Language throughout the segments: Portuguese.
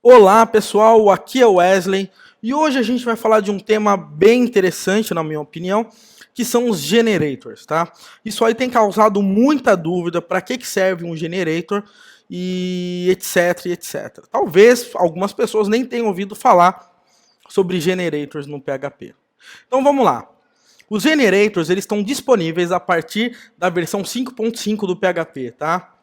Olá pessoal, aqui é o Wesley e hoje a gente vai falar de um tema bem interessante, na minha opinião, que são os generators, tá? Isso aí tem causado muita dúvida para que serve um generator e etc, etc. Talvez algumas pessoas nem tenham ouvido falar sobre generators no PHP. Então vamos lá. Os generators eles estão disponíveis a partir da versão 5.5 do PHP, tá?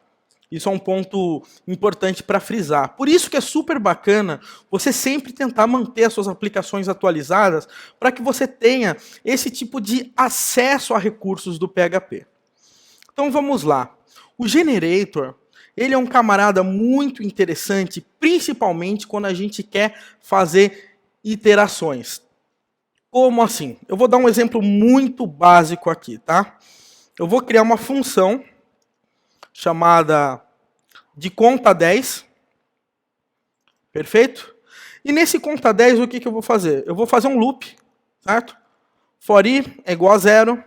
Isso é um ponto importante para frisar. Por isso que é super bacana você sempre tentar manter as suas aplicações atualizadas para que você tenha esse tipo de acesso a recursos do PHP. Então vamos lá. O generator, ele é um camarada muito interessante, principalmente quando a gente quer fazer iterações. Como assim? Eu vou dar um exemplo muito básico aqui, tá? Eu vou criar uma função chamada de conta 10, perfeito? E nesse conta 10, o que eu vou fazer? Eu vou fazer um loop, certo? For i é igual a 0,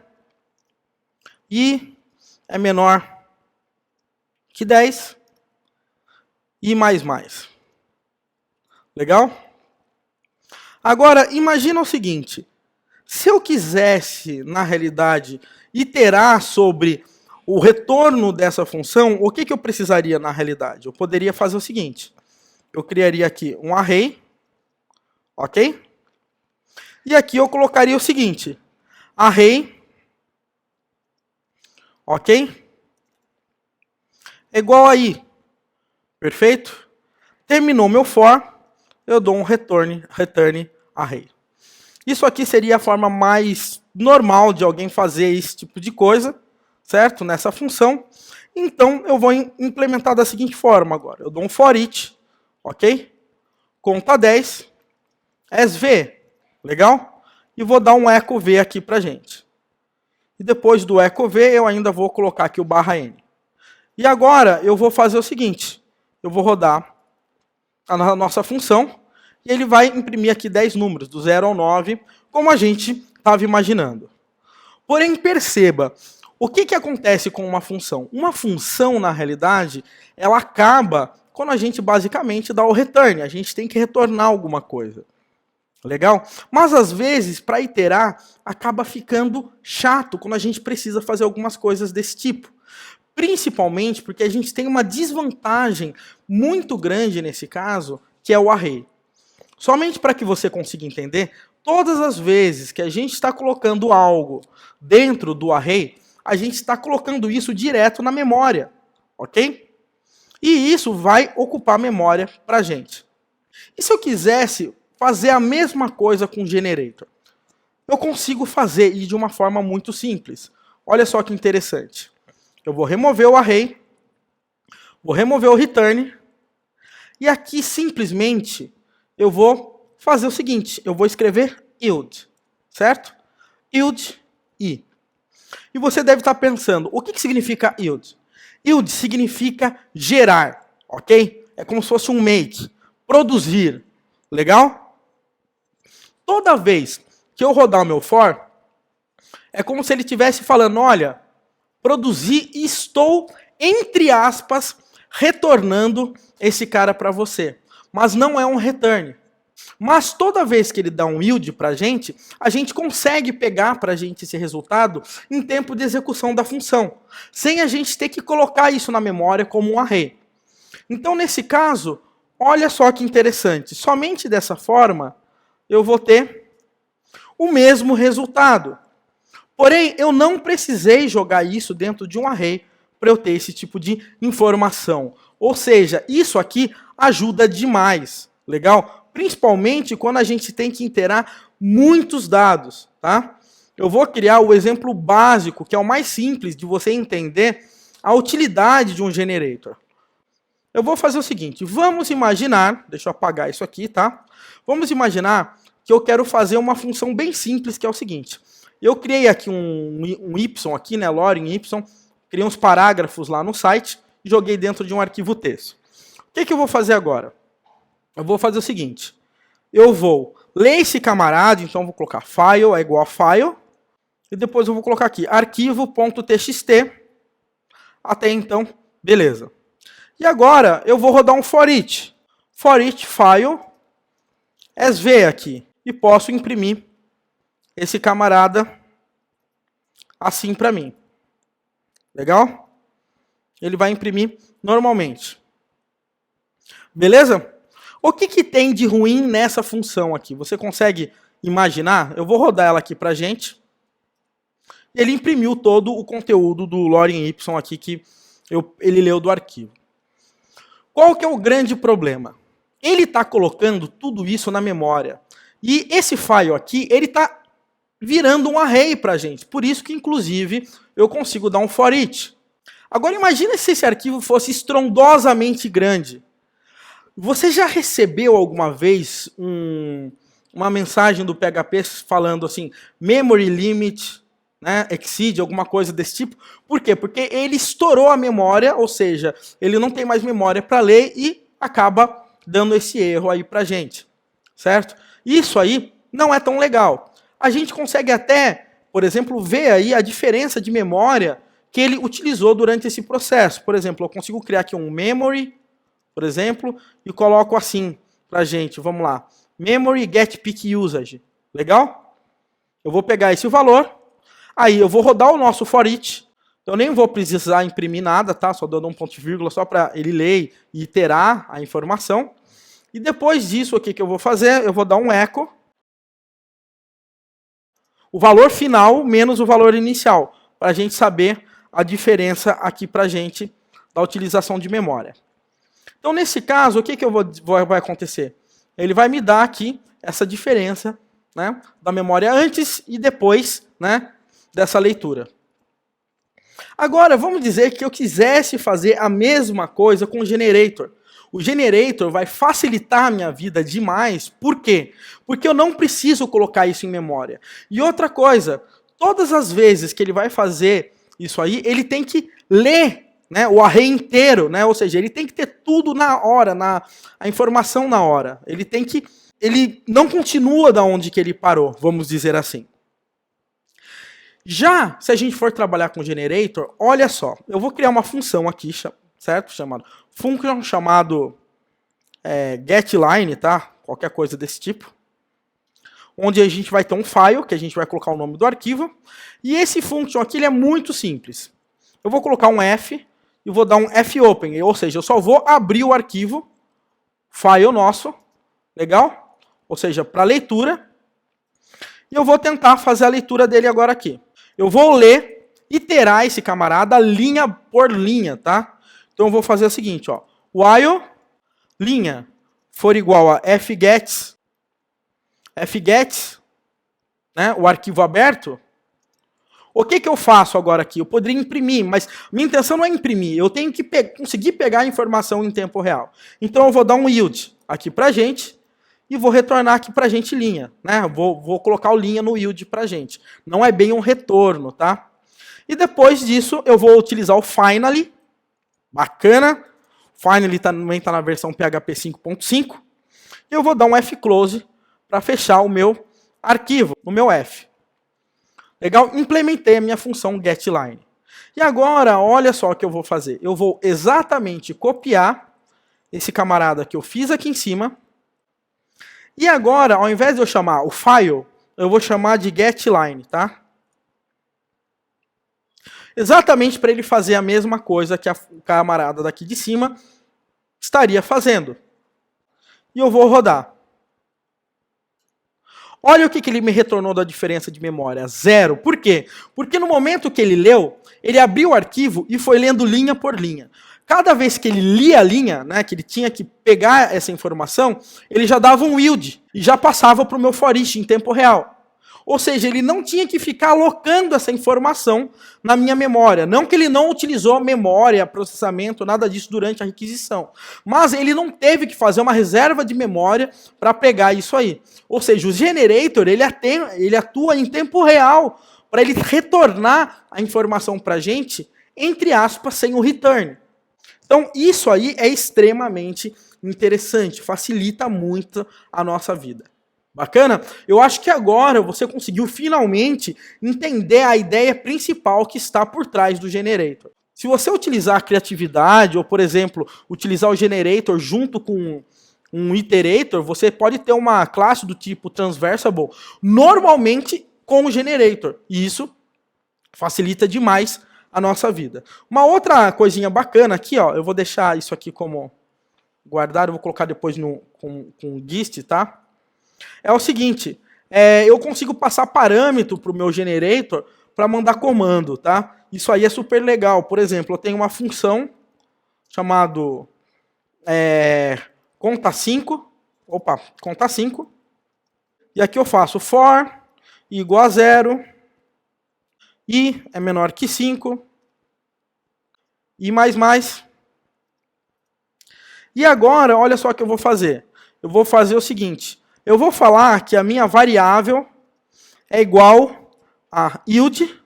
i é menor que 10, i mais mais. Legal? Agora, imagina o seguinte, se eu quisesse, na realidade, iterar sobre o retorno dessa função, o que eu precisaria na realidade? Eu poderia fazer o seguinte, eu criaria aqui um array, ok? E aqui eu colocaria o seguinte, array, ok? É igual a i, perfeito? Terminou meu for, eu dou um return array. Isso aqui seria a forma mais normal de alguém fazer esse tipo de coisa, certo? Nessa função. Então, eu vou implementar da seguinte forma agora. Eu dou um for each, ok? Conta 10, as v, legal? E vou dar um echo v aqui pra gente. E depois do echo v, eu ainda vou colocar aqui o barra n. E agora, eu vou fazer o seguinte. Eu vou rodar a nossa função, e ele vai imprimir aqui 10 números, do 0 ao 9, como a gente estava imaginando. Porém, perceba, o que acontece com uma função? Uma função, na realidade, ela acaba quando a gente basicamente dá o return. A gente tem que retornar alguma coisa. Legal? Mas, às vezes, para iterar, acaba ficando chato quando a gente precisa fazer algumas coisas desse tipo. Principalmente porque a gente tem uma desvantagem muito grande nesse caso, que é o array. Somente para que você consiga entender, todas as vezes que a gente está colocando algo dentro do array, a gente está colocando isso direto na memória, ok? E isso vai ocupar memória para a gente. E se eu quisesse fazer a mesma coisa com o generator? Eu consigo fazer e de uma forma muito simples. Olha só que interessante. Eu vou remover o array, vou remover o return, e aqui simplesmente eu vou fazer o seguinte, eu vou escrever yield, certo? Yield i. E você deve estar pensando, o que significa yield? Yield significa gerar, ok? É como se fosse um make, produzir, legal? Toda vez que eu rodar o meu for, é como se ele estivesse falando, olha, produzi e estou, entre aspas, retornando esse cara para você. Mas não é um return. Mas toda vez que ele dá um yield para a gente consegue pegar para a gente esse resultado em tempo de execução da função, sem a gente ter que colocar isso na memória como um array. Então, nesse caso, olha só que interessante. Somente dessa forma, eu vou ter o mesmo resultado. Porém, eu não precisei jogar isso dentro de um array para eu ter esse tipo de informação. Ou seja, isso aqui ajuda demais, legal? Principalmente quando a gente tem que iterar muitos dados, tá? Eu vou criar o exemplo básico, que é o mais simples de você entender a utilidade de um generator. Eu vou fazer o seguinte, vamos imaginar, deixa eu apagar isso aqui, tá? Vamos imaginar que eu quero fazer uma função bem simples, que é o seguinte. Eu criei aqui um Y, aqui, né, lore em Y, criei uns parágrafos lá no site e joguei dentro de um arquivo texto. O que eu vou fazer agora? Eu vou fazer o seguinte, eu vou ler esse camarada, então eu vou colocar file é igual a file, e depois eu vou colocar aqui arquivo.txt, até então, beleza. E agora eu vou rodar um for each. for each file as v aqui. E posso imprimir esse camarada assim para mim. Legal? Ele vai imprimir normalmente. Beleza? O que tem de ruim nessa função aqui? Você consegue imaginar? Eu vou rodar ela aqui pra gente. Ele imprimiu todo o conteúdo do lorem y aqui que ele leu do arquivo. Qual que é o grande problema? Ele está colocando tudo isso na memória. E esse file aqui, ele está virando um array pra gente. Por isso que, inclusive, eu consigo dar um for each. Agora imagina se esse arquivo fosse estrondosamente grande. Você já recebeu alguma vez uma mensagem do PHP falando assim, memory limit, né, exceed, alguma coisa desse tipo? Por quê? Porque ele estourou a memória, ou seja, ele não tem mais memória para ler e acaba dando esse erro aí pra gente, certo? Isso aí não é tão legal. A gente consegue até, por exemplo, ver aí a diferença de memória que ele utilizou durante esse processo. Por exemplo, eu consigo criar aqui um memory, por exemplo, e coloco assim pra gente, vamos lá, memory get peak usage, legal? Eu vou pegar esse valor, aí eu vou rodar o nosso for each, eu nem vou precisar imprimir nada, tá? Só dando um ponto e vírgula só para ele ler e iterar a informação. E depois disso, o que eu vou fazer? Eu vou dar um echo, o valor final menos o valor inicial, para a gente saber a diferença aqui para a gente da utilização de memória. Então, nesse caso, o que vai acontecer? Ele vai me dar aqui essa diferença, né, da memória antes e depois, né, dessa leitura. Agora, vamos dizer que eu quisesse fazer a mesma coisa com o generator. O generator vai facilitar a minha vida demais. Por quê? Porque eu não preciso colocar isso em memória. E outra coisa, todas as vezes que ele vai fazer isso aí, ele tem que ler, né, o array inteiro, né? Ou seja, ele tem que ter tudo na hora, a informação na hora. Ele não continua da onde que ele parou, vamos dizer assim. Já, se a gente for trabalhar com generator, olha só, eu vou criar uma função aqui, certo? Function chamado getLine, tá? Qualquer coisa desse tipo. Onde a gente vai ter um file, que a gente vai colocar o nome do arquivo. E esse function aqui ele é muito simples. Eu vou colocar um F e vou dar um fopen, ou seja, eu só vou abrir o arquivo, file nosso, legal? Ou seja, para leitura. E eu vou tentar fazer a leitura dele agora aqui. Eu vou ler, iterar esse camarada linha por linha, tá? Então eu vou fazer o seguinte, ó. While linha for igual a fgets, né, o arquivo aberto, o que eu faço agora aqui? Eu poderia imprimir, mas minha intenção não é imprimir, eu tenho que conseguir pegar a informação em tempo real. Então eu vou dar um yield aqui pra gente e vou retornar aqui pra gente linha, né? Vou colocar o linha no yield pra gente. Não é bem um retorno, tá? E depois disso eu vou utilizar o finally, bacana. Finally também está na versão PHP 5.5. E eu vou dar um fclose para fechar o meu arquivo, o meu F. Legal? Implementei a minha função getLine. E agora, olha só o que eu vou fazer. Eu vou exatamente copiar esse camarada que eu fiz aqui em cima. E agora, ao invés de eu chamar o file, eu vou chamar de getLine, tá? Exatamente para ele fazer a mesma coisa que a camarada daqui de cima estaria fazendo. E eu vou rodar. Olha o que ele me retornou da diferença de memória. 0. Por quê? Porque no momento que ele leu, ele abriu o arquivo e foi lendo linha por linha. Cada vez que ele lia a linha, né, que ele tinha que pegar essa informação, ele já dava um yield e já passava para o meu for each em tempo real. Ou seja, ele não tinha que ficar alocando essa informação na minha memória. Não que ele não utilizou memória, processamento, nada disso durante a requisição. Mas ele não teve que fazer uma reserva de memória para pegar isso aí. Ou seja, o generator ele atua em tempo real para ele retornar a informação para a gente, entre aspas, sem o return. Então, isso aí é extremamente interessante, facilita muito a nossa vida. Bacana? Eu acho que agora você conseguiu finalmente entender a ideia principal que está por trás do generator. Se você utilizar a criatividade, ou por exemplo, utilizar o generator junto com um iterator, você pode ter uma classe do tipo transversable, normalmente com o generator. E isso facilita demais a nossa vida. Uma outra coisinha bacana aqui, ó, eu vou deixar isso aqui como guardado, eu vou colocar depois com GIST, tá? É o seguinte, eu consigo passar parâmetro para o meu generator para mandar comando, tá? Isso aí é super legal. Por exemplo, eu tenho uma função chamado conta 5, e aqui eu faço for igual a 0, i é menor que 5, i mais. E agora, olha só o que eu vou fazer. Eu vou fazer o seguinte, eu vou falar que a minha variável é igual a yield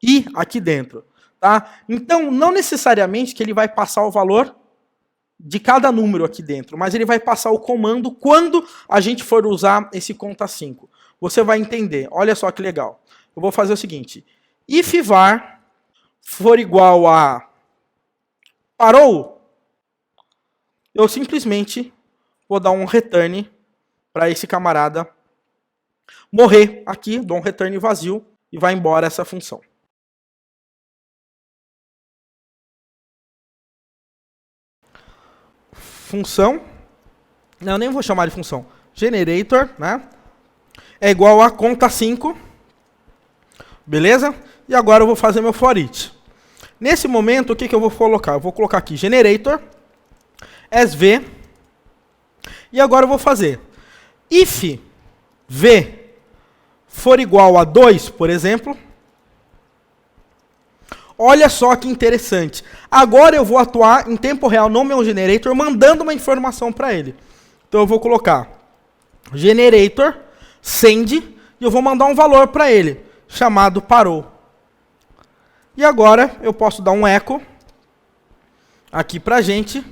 i aqui dentro. Tá? Então, não necessariamente que ele vai passar o valor de cada número aqui dentro, mas ele vai passar o comando quando a gente for usar esse conta 5. Você vai entender. Olha só que legal. Eu vou fazer o seguinte. If var for igual a parou, eu simplesmente vou dar um return para esse camarada morrer aqui, dou um return vazio e vai embora essa função. Função, não, nem vou chamar de função, generator, né? É igual a conta 5, beleza? E agora eu vou fazer meu for each. Nesse momento, o que eu vou colocar? Eu vou colocar aqui generator, sv, e agora eu vou fazer if v for igual a 2, por exemplo. Olha só que interessante. Agora eu vou atuar em tempo real no meu generator, mandando uma informação para ele. Então eu vou colocar generator send e eu vou mandar um valor para ele, chamado parou. E agora eu posso dar um echo aqui para a gente,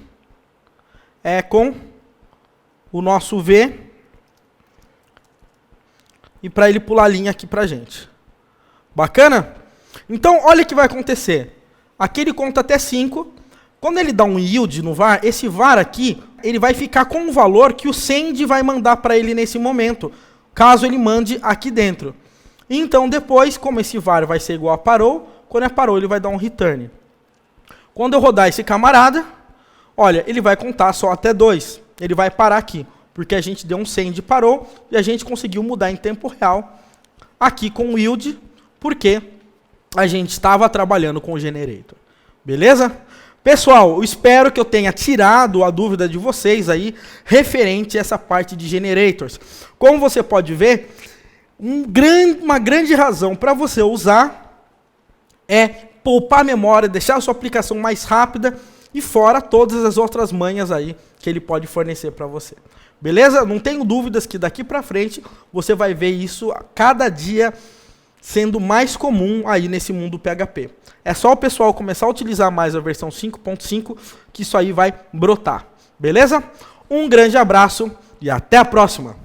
com o nosso v, e para ele pular a linha aqui para a gente. Bacana? Então, olha o que vai acontecer. Aqui ele conta até 5. Quando ele dá um yield no var, esse var aqui, ele vai ficar com o valor que o send vai mandar para ele nesse momento, caso ele mande aqui dentro. Então, depois, como esse var vai ser igual a parou, quando é parou, ele vai dar um return. Quando eu rodar esse camarada, olha, ele vai contar só até 2. Ele vai parar aqui, porque a gente deu um send parou e a gente conseguiu mudar em tempo real aqui com o yield, porque a gente estava trabalhando com o generator. Beleza? Pessoal, eu espero que eu tenha tirado a dúvida de vocês aí referente a essa parte de generators. Como você pode ver, uma grande razão para você usar é poupar memória, deixar a sua aplicação mais rápida e fora todas as outras manhas aí que ele pode fornecer para você. Beleza? Não tenho dúvidas que daqui para frente você vai ver isso a cada dia sendo mais comum aí nesse mundo PHP. É só o pessoal começar a utilizar mais a versão 5.5 que isso aí vai brotar. Beleza? Um grande abraço e até a próxima!